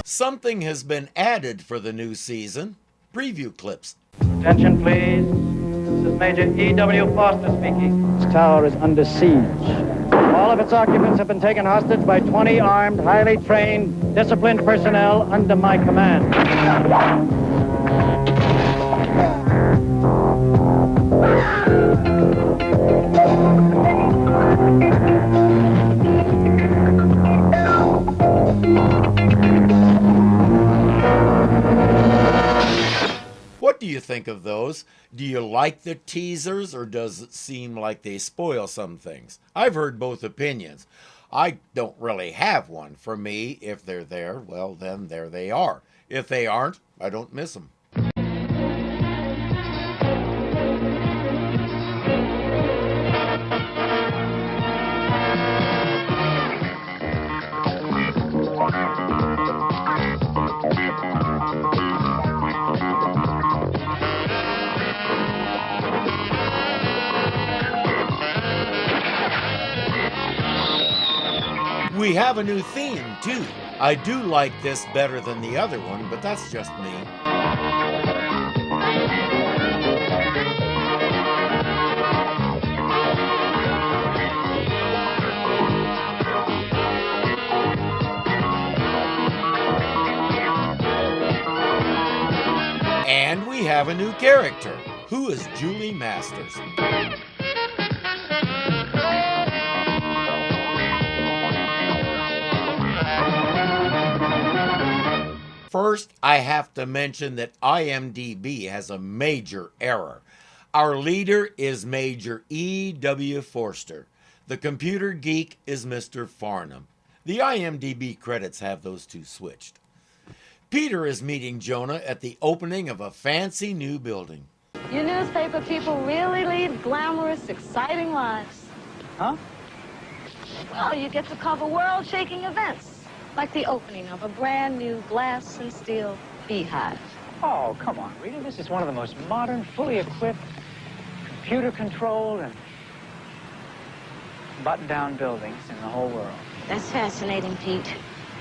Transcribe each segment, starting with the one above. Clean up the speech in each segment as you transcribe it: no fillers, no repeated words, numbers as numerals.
Something has been added for the new season. Preview clips. Attention, please. This is Major E.W. Foster speaking. This tower is under siege. All of its occupants have been taken hostage by 20 armed, highly trained, disciplined personnel under my command. What do you think of those? Do you like the teasers, or does it seem like they spoil some things? I've heard both opinions. I don't really have one. For me, if they're there, well, then there they are. If they aren't, I don't miss them. We have a new theme, too. I do like this better than the other one, but that's just me. And we have a new character. Who is Julie Masters? First, I have to mention that IMDb has a major error. Our leader is Major E.W. Forster. The computer geek is Mr. Farnham. The IMDb credits have those two switched. Peter is meeting Jonah at the opening of a fancy new building. You newspaper people really lead glamorous, exciting lives. Huh? Well, you get to cover world-shaking events. Like the opening of a brand new glass and steel beehive. Oh, come on, Rita. This is one of the most modern, fully equipped, computer-controlled, and button-down buildings in the whole world. That's fascinating, Pete.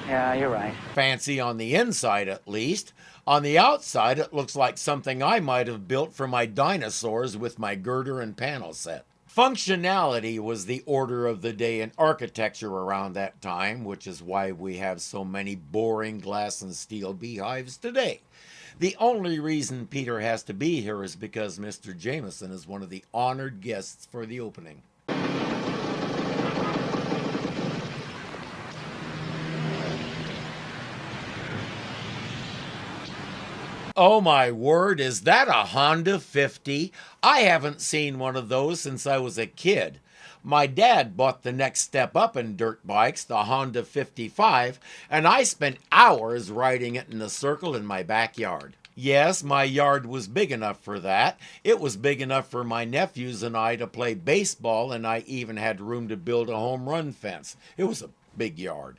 Yeah, you're right. Fancy on the inside, at least. On the outside, it looks like something I might have built for my dinosaurs with my girder and panel set. Functionality was the order of the day in architecture around that time, which is why we have so many boring glass and steel beehives today. The only reason Peter has to be here is because Mr. Jameson is one of the honored guests for the opening. Oh my word, is that a Honda 50? I haven't seen one of those since I was a kid. My dad bought the next step up in dirt bikes, the Honda 55, and I spent hours riding it in a circle in my backyard. Yes, my yard was big enough for that. It was big enough for my nephews and I to play baseball, and I even had room to build a home run fence. It was a big yard.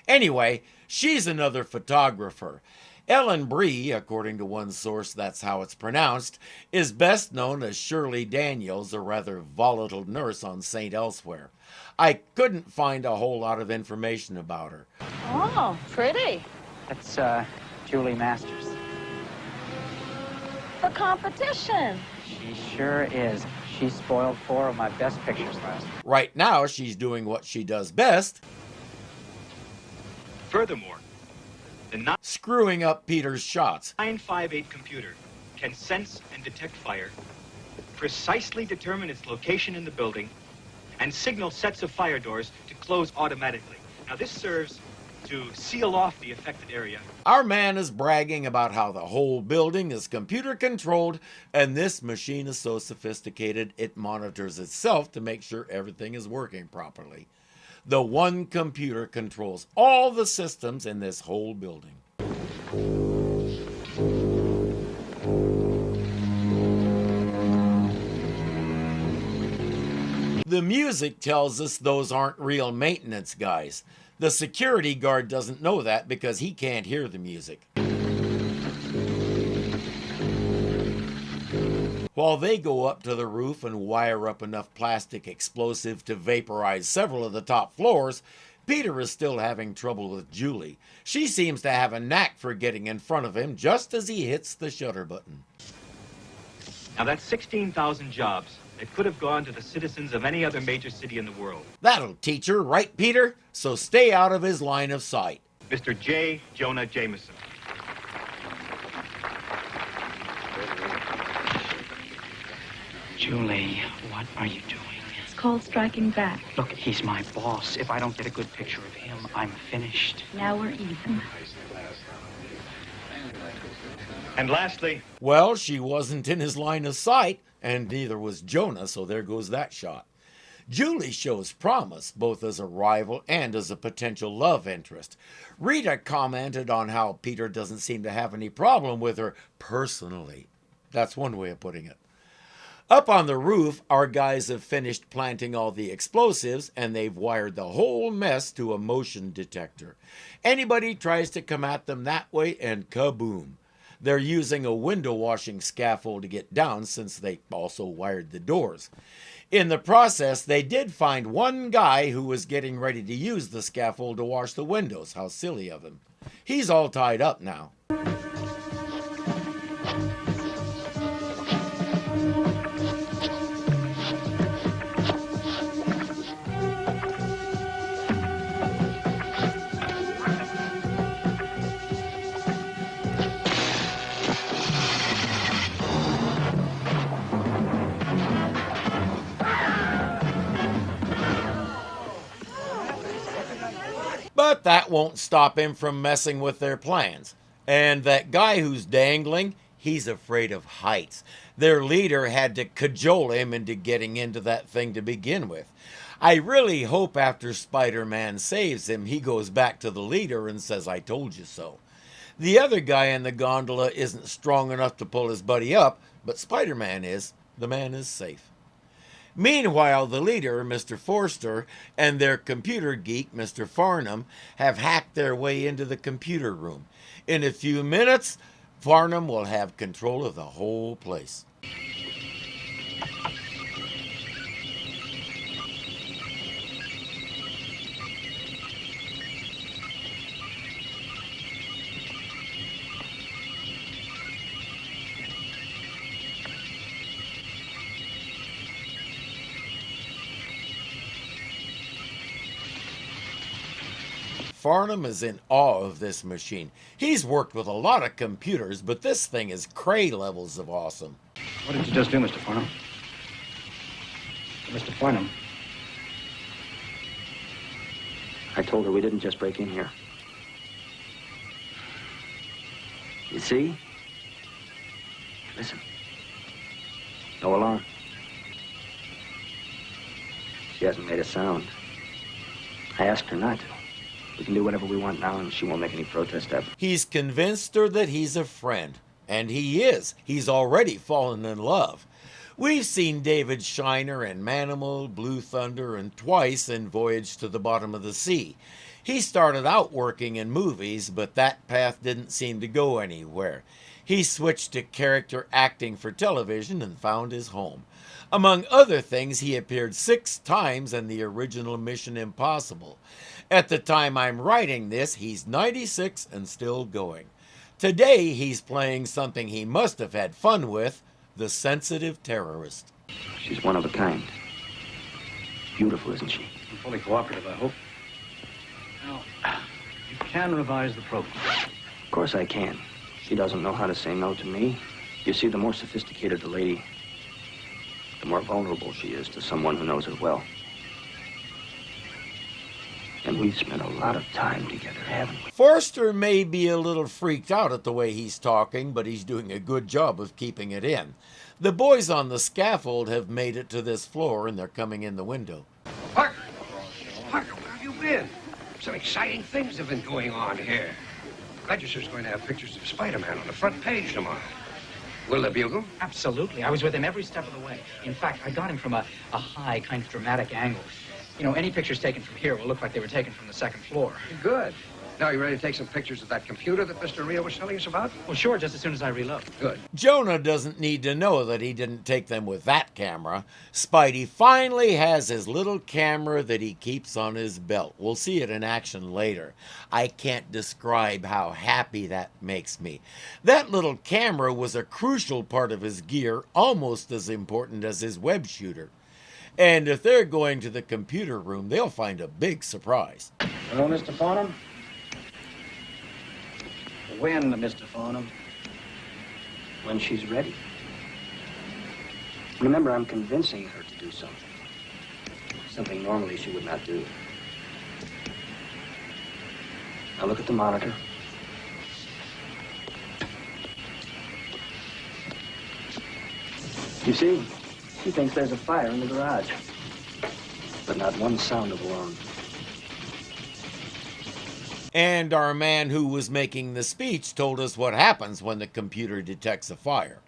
Anyway, she's another photographer. Ellen Bree, according to one source that's how it's pronounced, is best known as Shirley Daniels, a rather volatile nurse on St. Elsewhere. I couldn't find a whole lot of information about her. Oh, pretty. That's, Julie Masters. The competition. She sure is. She spoiled 4 of my best pictures last year. Right now, she's doing what she does best. Furthermore, the Screwing up Peter's shots. 958 computer can sense and detect fire, precisely determine its location in the building, and signal sets of fire doors to close automatically. Now this serves to seal off the affected area. Our man is bragging about how the whole building is computer controlled, and this machine is so sophisticated it monitors itself to make sure everything is working properly. The one computer controls all the systems in this whole building. The music tells us those aren't real maintenance guys. The security guard doesn't know that because he can't hear the music. While they go up to the roof and wire up enough plastic explosive to vaporize several of the top floors, Peter is still having trouble with Julie. She seems to have a knack for getting in front of him just as he hits the shutter button. Now that's 16,000 jobs that could have gone to the citizens of any other major city in the world. That'll teach her, right, Peter? So stay out of his line of sight. Mr. J. Jonah Jameson. Julie, what are you doing? It's called striking back. Look, he's my boss. If I don't get a good picture of him, I'm finished. Now we're even. And lastly... Well, she wasn't in his line of sight, and neither was Jonah, so there goes that shot. Julie shows promise, both as a rival and as a potential love interest. Rita commented on how Peter doesn't seem to have any problem with her personally. That's one way of putting it. Up on the roof, our guys have finished planting all the explosives, and they've wired the whole mess to a motion detector. Anybody tries to come at them that way, and kaboom. They're using a window washing scaffold to get down, since they also wired the doors. In the process, they did find one guy who was getting ready to use the scaffold to wash the windows. How silly of him. He's all tied up now. But that won't stop him from messing with their plans. And that guy who's dangling, he's afraid of heights. Their leader had to cajole him into getting into that thing to begin with. I really hope after Spider-Man saves him, he goes back to the leader and says, "I told you so." The other guy in the gondola isn't strong enough to pull his buddy up, but Spider-Man is. The man is safe. Meanwhile, the leader, Mr. Forster, and their computer geek, Mr. Farnham, have hacked their way into the computer room. In a few minutes, Farnham will have control of the whole place. Farnham is in awe of this machine. He's worked with a lot of computers, but this thing is cray levels of awesome. What did you just do, Mr. Farnham? Mr. Farnham. I told her we didn't just break in here. You see? Listen. No alarm. She hasn't made a sound. I asked her not to. We can do whatever we want now, and she won't make any protest ever. He's convinced her that he's a friend. And he is. He's already fallen in love. We've seen David Shiner in Manimal, Blue Thunder, and twice in Voyage to the Bottom of the Sea. He started out working in movies, but that path didn't seem to go anywhere. He switched to character acting for television and found his home. Among other things, he appeared 6 times in the original Mission Impossible. At the time I'm writing this, he's 96 and still going. Today, he's playing something he must have had fun with, the sensitive terrorist. She's one of a kind. Beautiful, isn't she? And fully cooperative, I hope. Now, you can revise the program. Of course I can. She doesn't know how to say no to me. You see, the more sophisticated the lady, the more vulnerable she is to someone who knows her well. And we've spent a lot of time together, haven't we? Forster may be a little freaked out at the way he's talking, but he's doing a good job of keeping it in. The boys on the scaffold have made it to this floor, and they're coming in the window. Parker! Parker, where have you been? Some exciting things have been going on here. Register's going to have pictures of Spider-Man on the front page tomorrow. Will the bugle? Absolutely. I was with him every step of the way. In fact, I got him from a high, kind of dramatic angle. You know, any pictures taken from here will look like they were taken from the second floor. Good. Now, you ready to take some pictures of that computer that Mr. Rio was telling us about? Well, sure, just as soon as I reload. Good. Jonah doesn't need to know that he didn't take them with that camera. Spidey finally has his little camera that he keeps on his belt. We'll see it in action later. I can't describe how happy that makes me. That little camera was a crucial part of his gear, almost as important as his web shooter. And if they're going to the computer room, they'll find a big surprise. Hello, Mr. Farnham. When, Mr. Farnham? When she's ready. Remember, I'm convincing her to do something. Something normally she would not do. Now look at the monitor. You see, she thinks there's a fire in the garage. But not one sound of alarm. And our man who was making the speech told us what happens when the computer detects a fire.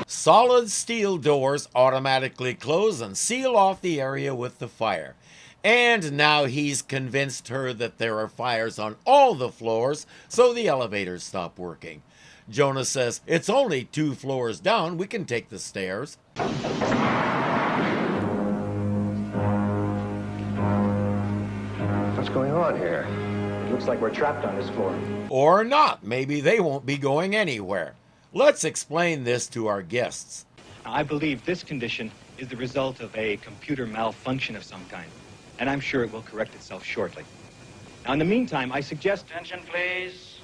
Solid steel doors automatically close and seal off the area with the fire. And now he's convinced her that there are fires on all the floors, so the elevators stop working. Jonah says, "It's only 2 floors down, we can take the stairs." What's going on here? It looks like we're trapped on this floor. Or not, maybe they won't be going anywhere. Let's explain this to our guests. Now, I believe this condition is the result of a computer malfunction of some kind, and I'm sure it will correct itself shortly. Now, in the meantime, I suggest... Attention, please.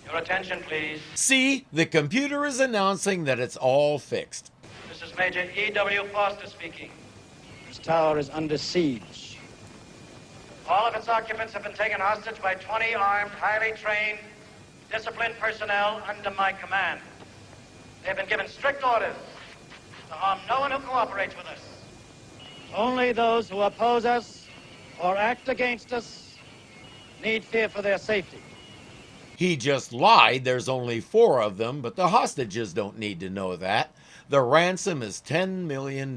Your attention, please. See, the computer is announcing that it's all fixed. This is Major E.W. Foster speaking. This tower is under siege. All of its occupants have been taken hostage by 20 armed, highly trained, disciplined personnel under my command. They have been given strict orders to harm no one who cooperates with us. Only those who oppose us or act against us need fear for their safety. He just lied, there's only 4 of them, but the hostages don't need to know that. The ransom is $10 million.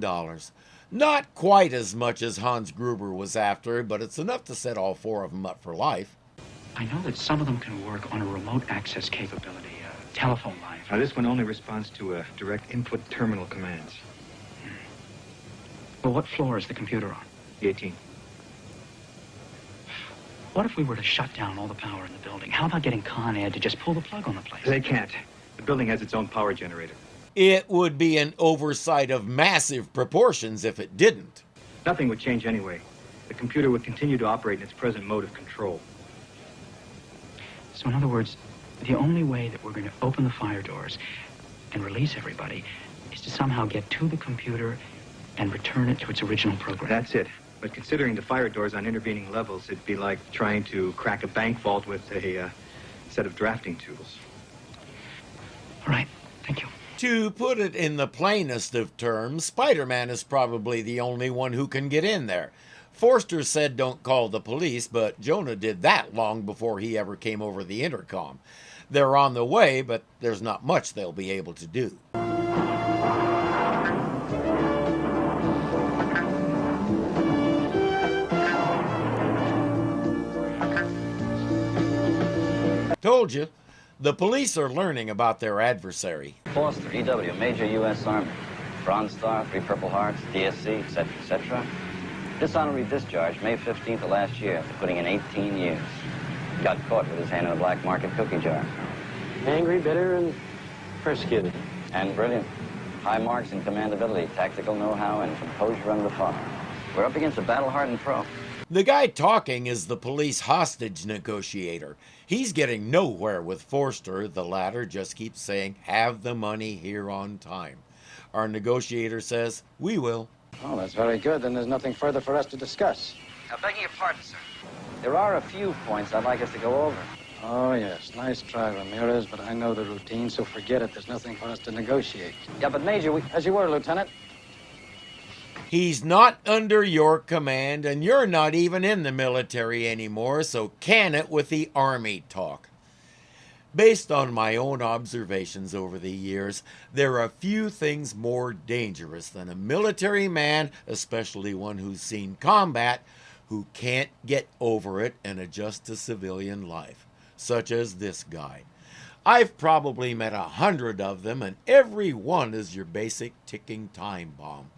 Not quite as much as Hans Gruber was after, but it's enough to set all 4 of them up for life. I know that some of them can work on a remote access capability, a telephone line. Now, this one only responds to direct input terminal commands. Well, what floor is the computer on? The 18th. What if we were to shut down all the power in the building? How about getting Con Ed to just pull the plug on the place? They can't. The building has its own power generator. It would be an oversight of massive proportions if it didn't. Nothing would change anyway. The computer would continue to operate in its present mode of control. So in other words, the only way that we're going to open the fire doors and release everybody is to somehow get to the computer and return it to its original program. That's it. But considering the fire doors on intervening levels, it'd be like trying to crack a bank vault with a set of drafting tools. All right, thank you. To put it in the plainest of terms, Spiderman is probably the only one who can get in there. Forster said don't call the police, but Jonah did that long before he ever came over the intercom. They're on the way, but there's not much they'll be able to do. Told you, the police are learning about their adversary. Foster, EW, Major U.S. Army. Bronze Star, 3 Purple Hearts, DSC, etc., etc. Dishonorary discharge, May 15th of last year, after putting in 18 years. Got caught with his hand in a black market cookie jar. Angry, bitter, and persecuted. And brilliant. High marks in commandability, tactical know-how, and composure under fire. We're up against a battle-hardened pro. The guy talking is the police hostage negotiator. He's getting nowhere with Forster. The latter just keeps saying, have the money here on time. Our negotiator says, we will. Oh, that's very good. Then there's nothing further for us to discuss. Now, begging your pardon, sir. There are a few points I'd like us to go over. Oh, yes. Nice try, Ramirez, but I know the routine, so forget it. There's nothing for us to negotiate. Yeah, but Major, we... As you were, Lieutenant. He's not under your command, and you're not even in the military anymore, so can it with the Army talk. Based on my own observations over the years, there are few things more dangerous than a military man, especially one who's seen combat, who can't get over it and adjust to civilian life, such as this guy. I've probably met 100 of them, and every one is your basic ticking time bomb.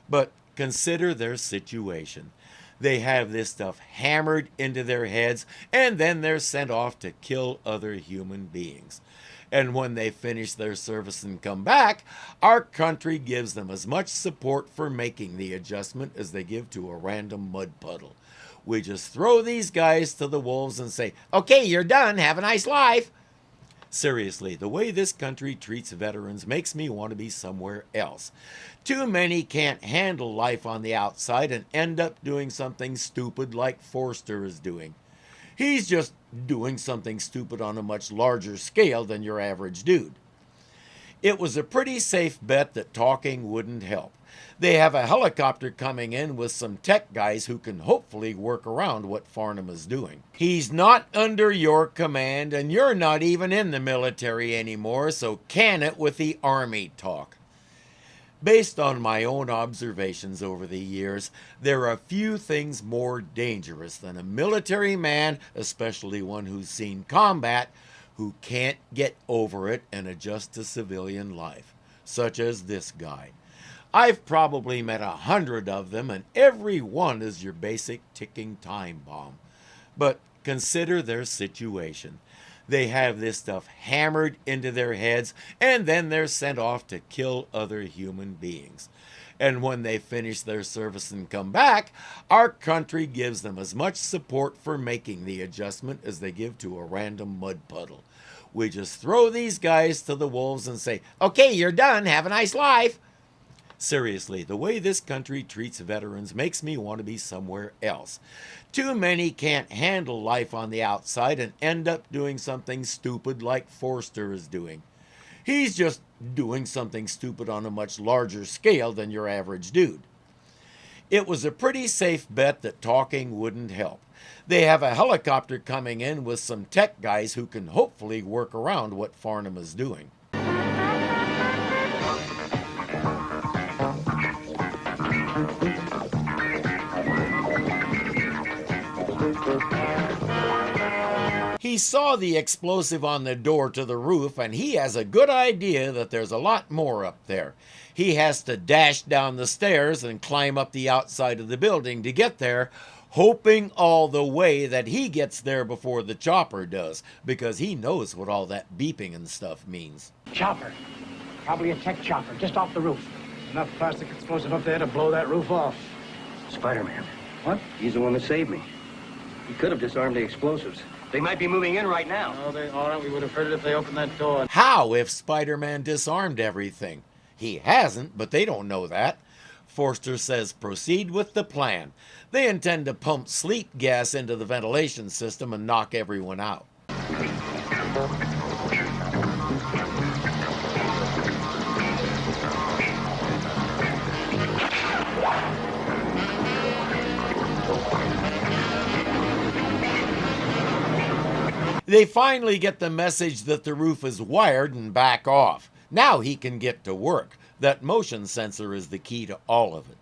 But consider their situation. They have this stuff hammered into their heads, and then they're sent off to kill other human beings. And when they finish their service and come back, our country gives them as much support for making the adjustment as they give to a random mud puddle. We just throw these guys to the wolves and say, "Okay, you're done. Have a nice life." Seriously, the way this country treats veterans makes me want to be somewhere else. Too many can't handle life on the outside and end up doing something stupid like Forster is doing. He's just doing something stupid on a much larger scale than your average dude. It was a pretty safe bet that talking wouldn't help. They have a helicopter coming in with some tech guys who can hopefully work around what Farnham is doing. He's not under your command, and you're not even in the military anymore, so can it with the Army talk. Based on my own observations over the years, there are few things more dangerous than a military man, especially one who's seen combat, who can't get over it and adjust to civilian life, such as this guy. I've probably met 100 of them, and every one is your basic ticking time bomb. But consider their situation. They have this stuff hammered into their heads, and then they're sent off to kill other human beings. And when they finish their service and come back, our country gives them as much support for making the adjustment as they give to a random mud puddle. We just throw these guys to the wolves and say, "Okay, you're done. Have a nice life." Seriously, the way this country treats veterans makes me want to be somewhere else. Too many can't handle life on the outside and end up doing something stupid like Forster is doing. He's just doing something stupid on a much larger scale than your average dude. It was a pretty safe bet that talking wouldn't help. They have a helicopter coming in with some tech guys who can hopefully work around what Farnham is doing. He saw the explosive on the door to the roof, and he has a good idea that there's a lot more up there. He has to dash down the stairs and climb up the outside of the building to get there, hoping all the way that he gets there before the chopper does, because he knows what all that beeping and stuff means. Chopper. Probably a tech chopper, just off the roof. Enough plastic explosive up there to blow that roof off. Spiderman. What? He's the one that saved me. He could have disarmed the explosives. They might be moving in right now. No, they aren't. We would have heard it if they opened that door. How if Spider-Man disarmed everything? He hasn't, but they don't know that. Forster says proceed with the plan. They intend to pump sleep gas into the ventilation system and knock everyone out. They finally get the message that the roof is wired and back off. Now he can get to work. That motion sensor is the key to all of it.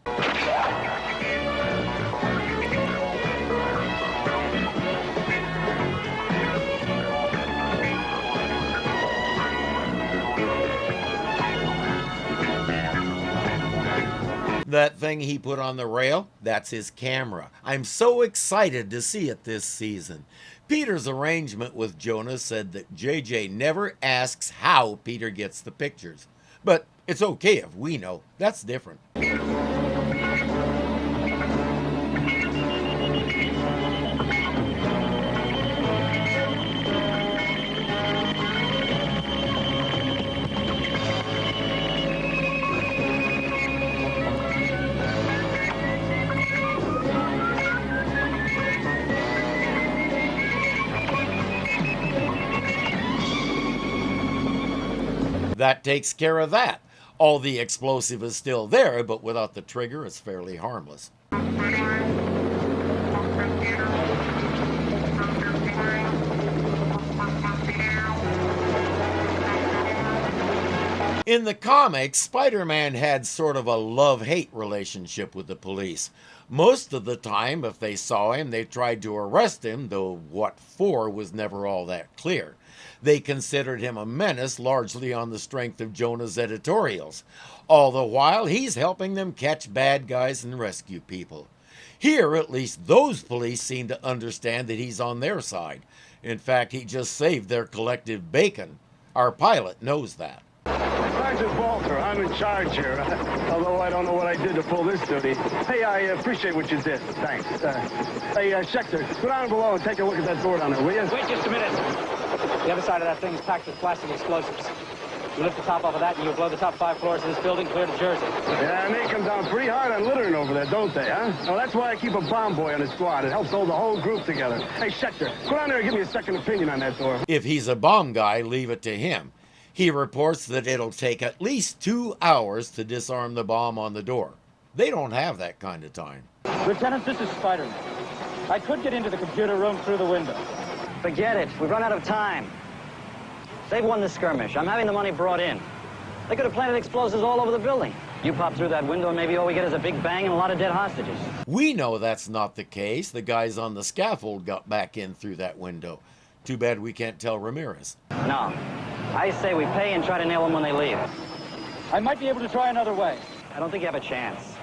That thing he put on the rail, that's his camera. I'm so excited to see it this season. Peter's arrangement with Jonah said that JJ never asks how Peter gets the pictures. But it's okay if we know. That's different. That takes care of that. All the explosive is still there, but without the trigger, it's fairly harmless. In the comics, Spider-Man had sort of a love-hate relationship with the police. Most of the time, if they saw him, they tried to arrest him, though what for was never all that clear. They considered him a menace largely on the strength of Jonah's editorials. All the while, he's helping them catch bad guys and rescue people. Here, at least those police seem to understand that he's on their side. In fact, he just saved their collective bacon. Our pilot knows that. Sergeant Walter, I'm in charge here. Although I don't know what I did to pull this duty. Hey, I appreciate what you did. Thanks. Hey, Schechter, go down below and take a look at that door down there, will you? Wait just a minute. The other side of that thing is packed with plastic explosives. You lift the top off of that and you'll blow the top 5 floors of this building clear to Jersey. Yeah, and they come down pretty hard on littering over there, don't they, huh? Well, that's why I keep a bomb boy on the squad. It helps hold the whole group together. Hey, Schechter, go down there and give me a second opinion on that door. If he's a bomb guy, leave it to him. He reports that it'll take at least 2 hours to disarm the bomb on the door. They don't have that kind of time. Lieutenant, this is Spiderman. I could get into the computer room through the window. Forget it. We've run out of time. They've won the skirmish. I'm having the money brought in. They could have planted explosives all over the building. You pop through that window and maybe all we get is a big bang and a lot of dead hostages. We know that's not the case. The guys on the scaffold got back in through that window. Too bad we can't tell Ramirez. No. I say we pay and try to nail them when they leave. I might be able to try another way. I don't think you have a chance.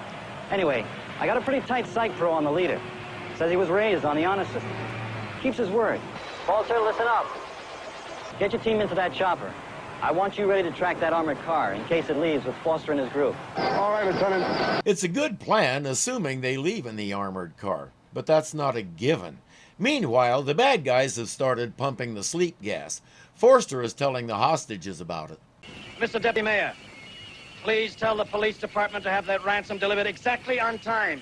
Anyway, I got a pretty tight psych pro on the leader. Says he was raised on the honor system. Keeps his word. Walter, listen up. Get your team into that chopper. I want you ready to track that armored car in case it leaves with Foster and his group. All right, Lieutenant. It's a good plan, assuming they leave in the armored car. But that's not a given. Meanwhile, the bad guys have started pumping the sleep gas. Forster is telling the hostages about it. Mr. Deputy Mayor, please tell the police department to have that ransom delivered exactly on time.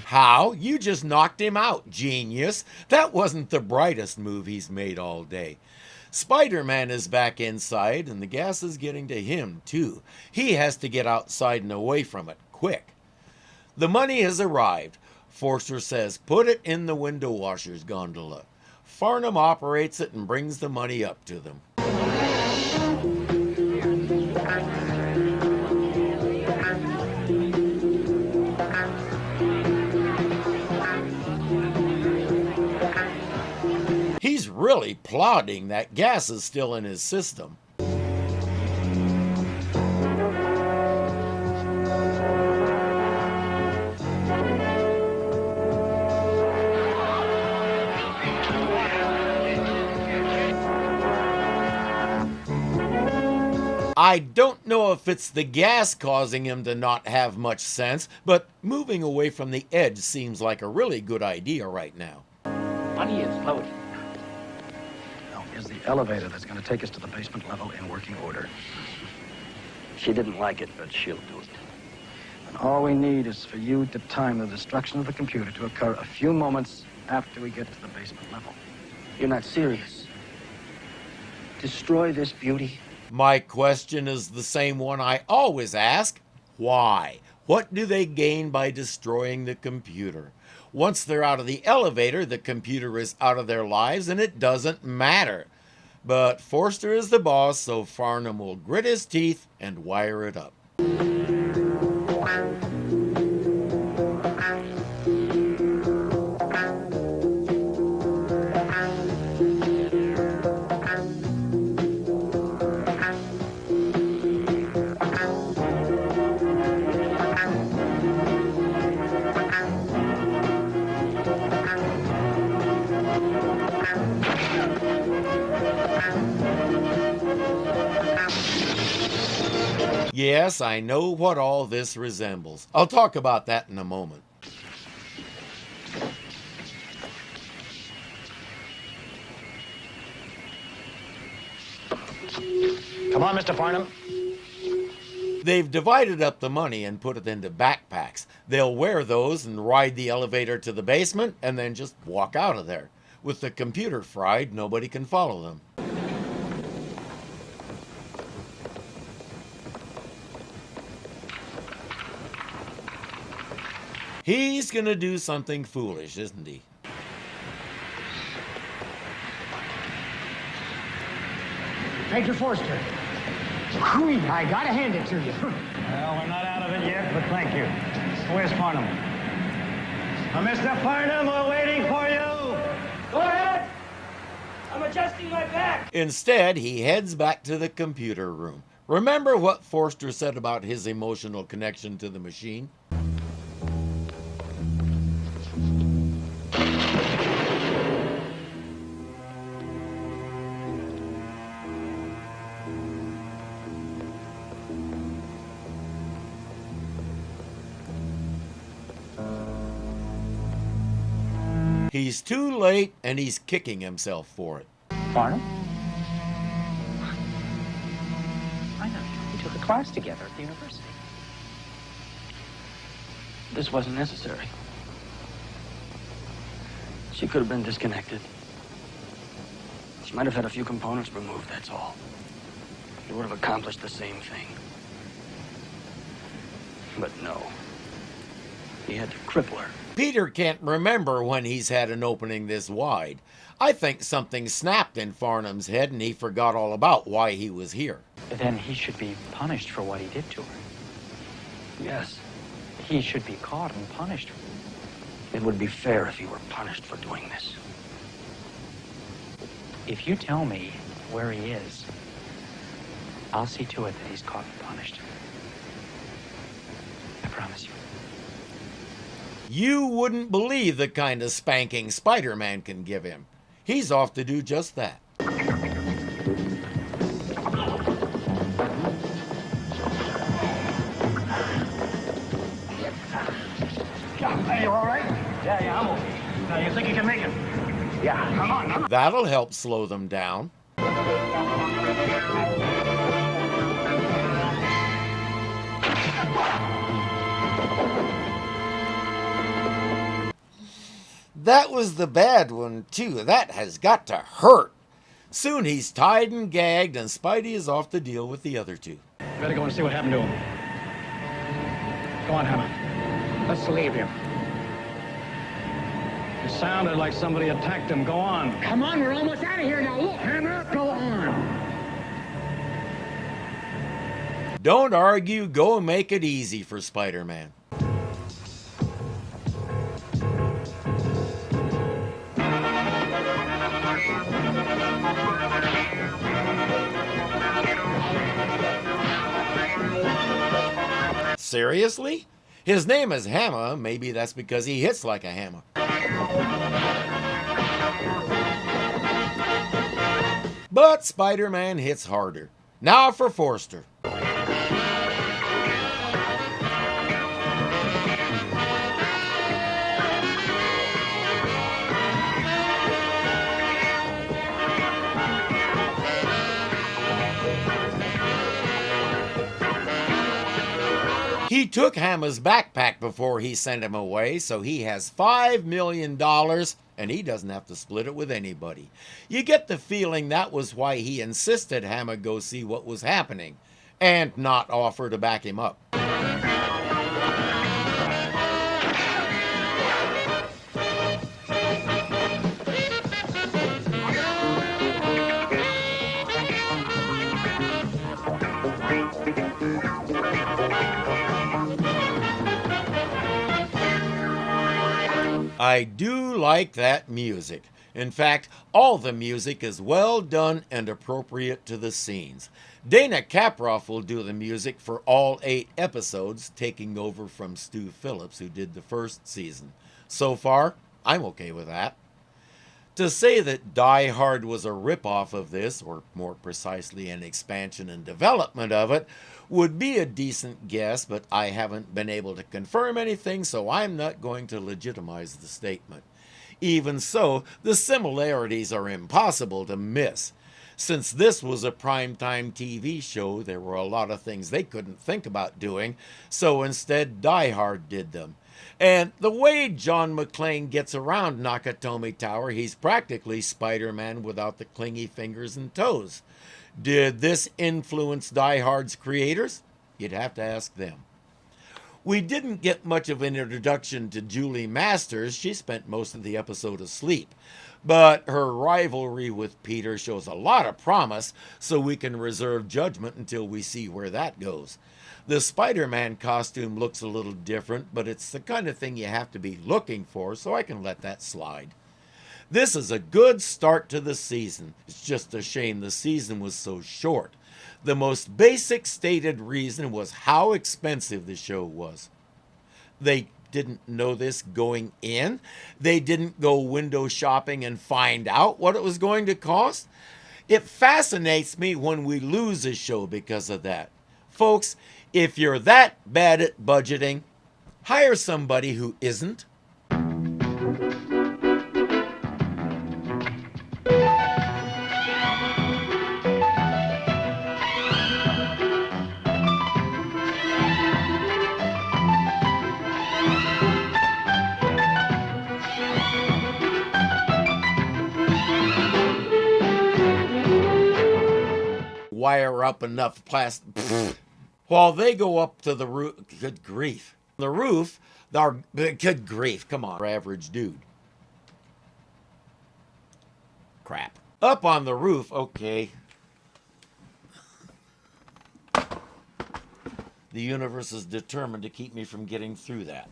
How? You just knocked him out, genius. That wasn't the brightest move he's made all day. Spider-Man is back inside, and the gas is getting to him, too. He has to get outside and away from it, quick. The money has arrived. Forster says, put it in the window washer's gondola. Farnham operates it and brings the money up to them. He's really plodding. That gas is still in his system. I don't know if it's the gas causing him to not have much sense, but moving away from the edge seems like a really good idea right now. Money is loaded. Now, here's the elevator that's going to take us to the basement level in working order. She didn't like it, but she'll do it. And all we need is for you to time the destruction of the computer to occur a few moments after we get to the basement level. You're not serious. Destroy this beauty? My question is the same one I always ask. Why? What do they gain by destroying the computer? Once they're out of the elevator, the computer is out of their lives and it doesn't matter. But Forster is the boss, so Farnham will grit his teeth and wire it up. Yes, I know what all this resembles. I'll talk about that in a moment. Come on, Mr. Farnham. They've divided up the money and put it into backpacks. They'll wear those and ride the elevator to the basement and then just walk out of there. With the computer fried, nobody can follow them. He's gonna do something foolish, isn't he? Major Forster. Whew, I gotta hand it to you. Well, we're not out of it yet, but thank you. Where's Farnham? Mr. Farnham, we're waiting for you. Go ahead. I'm adjusting my back. Instead, he heads back to the computer room. Remember what Forster said about his emotional connection to the machine? He's too late, and he's kicking himself for it. Farnham? I know you. We took a class together at the university. This wasn't necessary. She could have been disconnected. She might have had a few components removed, that's all. It would have accomplished the same thing. But no. He had to cripple her. Peter can't remember when he's had an opening this wide. I think something snapped in Farnham's head and he forgot all about why he was here. Then he should be punished for what he did to her. Yes. He should be caught and punished. It would be fair if he were punished for doing this. If you tell me where he is, I'll see to it that he's caught and punished. I promise you. You wouldn't believe the kind of spanking Spider-Man can give him. He's off to do just that. Are you all right? Yeah, I'm okay. Now, you think you can make it? Yeah, come on. That'll help slow them down. That was the bad one, too. That has got to hurt. Soon he's tied and gagged, and Spidey is off to deal with the other two. Better go and see what happened to him. Go on, Hammer. Let's leave him. It sounded like somebody attacked him. Go on. Come on, we're almost out of here now. Look, Hammer, go on. Don't argue. Go and make it easy for Spider-Man. Seriously? His name is Hammer. Maybe that's because he hits like a hammer. But Spider-Man hits harder. Now for Forster. He took Hammer's backpack before he sent him away, so he has $5 million, and he doesn't have to split it with anybody. You get the feeling that was why he insisted Hammer go see what was happening, and not offer to back him up. I do like that music. In fact, all the music is well done and appropriate to the scenes. Dana Kaproff will do the music for all 8 episodes, taking over from Stu Phillips, who did the first season. So far, I'm okay with that. To say that Die Hard was a ripoff of this, or more precisely an expansion and development of it, would be a decent guess, but I haven't been able to confirm anything, so I'm not going to legitimize the statement. Even so, the similarities are impossible to miss. Since this was a primetime TV show, there were a lot of things they couldn't think about doing, so instead Die Hard did them. And the way John McClane gets around Nakatomi Tower, he's practically Spider-Man without the clingy fingers and toes. Did this influence Die Hard's creators? You'd have to ask them. We didn't get much of an introduction to Julie Masters. She spent most of the episode asleep. But her rivalry with Peter shows a lot of promise, so we can reserve judgment until we see where that goes. The Spider-Man costume looks a little different, but it's the kind of thing you have to be looking for, so I can let that slide. This is a good start to the season. It's just a shame the season was so short. The most basic stated reason was how expensive the show was. They didn't know this going in. They didn't go window shopping and find out what it was going to cost. It fascinates me when we lose a show because of that. Folks, if you're that bad at budgeting, hire somebody who isn't. Wire up enough plastic. While they go up to the roof, good grief. The roof, good grief, come on, average dude. Crap. Up on the roof, okay. The universe is determined to keep me from getting through that.